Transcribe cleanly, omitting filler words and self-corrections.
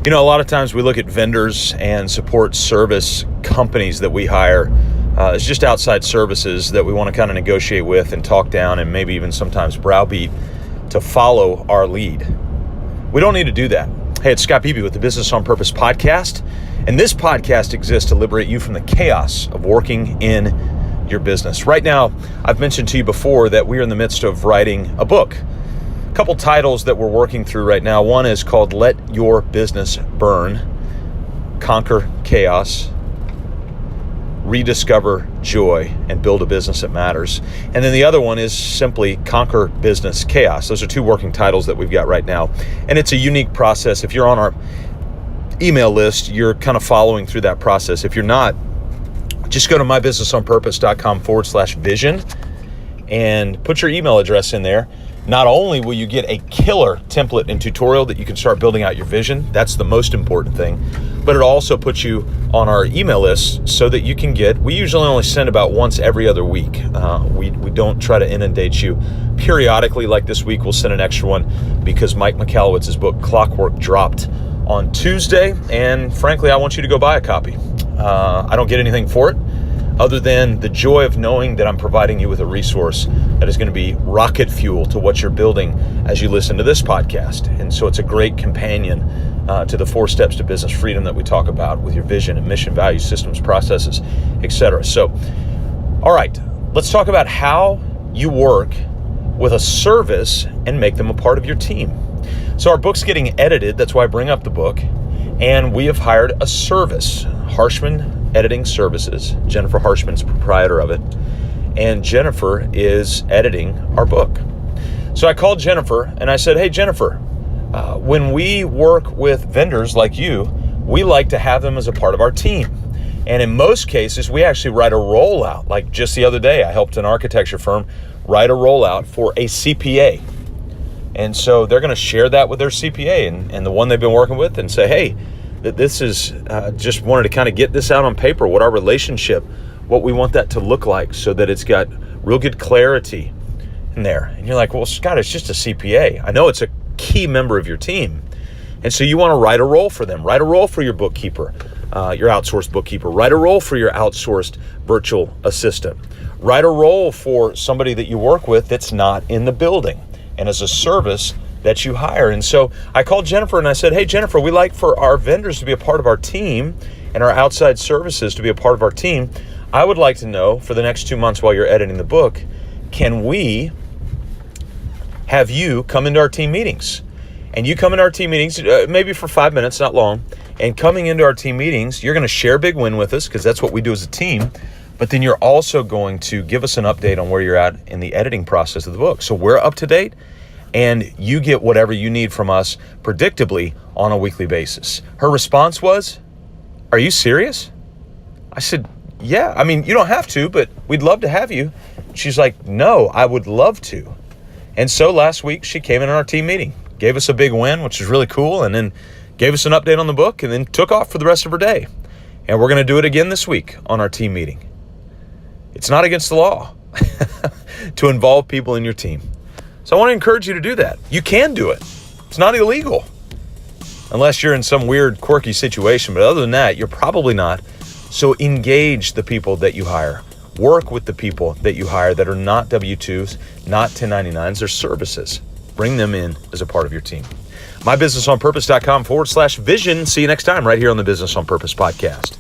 A lot of times we look at vendors and support service companies that we hire as just outside services that we want to kind of negotiate with and talk down and maybe even sometimes browbeat to follow our lead. We don't need to do that. Hey, it's Scott Beebe with the Business on Purpose podcast, and this podcast exists to liberate you from the chaos of working in your business. Right now, I've mentioned to you before that we're in the midst of writing a book. A couple titles that we're working through right now. One is called Let Your Business Burn, Conquer Chaos, Rediscover Joy, and Build a Business that Matters. And then the other one is simply Conquer Business Chaos. Those are two working titles that we've got right now. And it's a unique process. If you're on our email list, you're kind of following through that process. If you're not, just go to mybusinessonpurpose.com/vision and put your email address in there. Not only will you get a killer template and tutorial that you can start building out your vision, that's the most important thing, but it also puts you on our email list so that you can we usually only send about once every other week. We don't try to inundate you periodically. Like this week, we'll send an extra one because Mike Michalowicz's book, Clockwork, dropped on Tuesday, and frankly, I want you to go buy a copy. I don't get anything for it, other than the joy of knowing that I'm providing you with a resource that is going to be rocket fuel to what you're building as you listen to this podcast. And so it's a great companion to the 4 steps to business freedom that we talk about with your vision and mission, values, systems, processes, etc. So, all right, let's talk about how you work with a service and make them a part of your team. So our book's getting edited. That's why I bring up the book. And we have hired a service, Harshman Editing Services. Jennifer Harshman's proprietor of it. And Jennifer is editing our book. So I called Jennifer and I said, hey, Jennifer, when we work with vendors like you, we like to have them as a part of our team. And in most cases, we actually write a rollout. Like just the other day, I helped an architecture firm write a rollout for a CPA. And so they're going to share that with their CPA and the one they've been working with and say, hey, that this is just wanted to kind of get this out on paper, what our relationship, what we want that to look like so that it's got real good clarity in there. And you're like, well, Scott, it's just a CPA. I know it's a key member of your team. And so you want to write a role for them. Write a role for your bookkeeper, your outsourced bookkeeper. Write a role for your outsourced virtual assistant. Write a role for somebody that you work with that's not in the building and as a service that you hire. And so I called Jennifer and I said, hey, Jennifer, we like for our vendors to be a part of our team and our outside services to be a part of our team. I would like to know for the next 2 months while you're editing the book, can we have you come into our team meetings? And you come into our team meetings, maybe for 5 minutes, not long. And coming into our team meetings, you're going to share Big Win with us because that's what we do as a team. But then you're also going to give us an update on where you're at in the editing process of the book. So we're up to date and you get whatever you need from us predictably on a weekly basis. Her response was, are you serious? I said, yeah, I mean, you don't have to, but we'd love to have you. She's like, no, I would love to. And so last week she came in our team meeting, gave us a big win, which is really cool, and then gave us an update on the book and then took off for the rest of her day. And we're going to do it again this week on our team meeting. It's not against the law to involve people in your team. So I want to encourage you to do that. You can do it. It's not illegal unless you're in some weird, quirky situation. But other than that, you're probably not. So engage the people that you hire. Work with the people that you hire that are not W-2s, not 1099s. They're services. Bring them in as a part of your team. mybusinessonpurpose.com/vision. See you next time right here on the Business on Purpose podcast.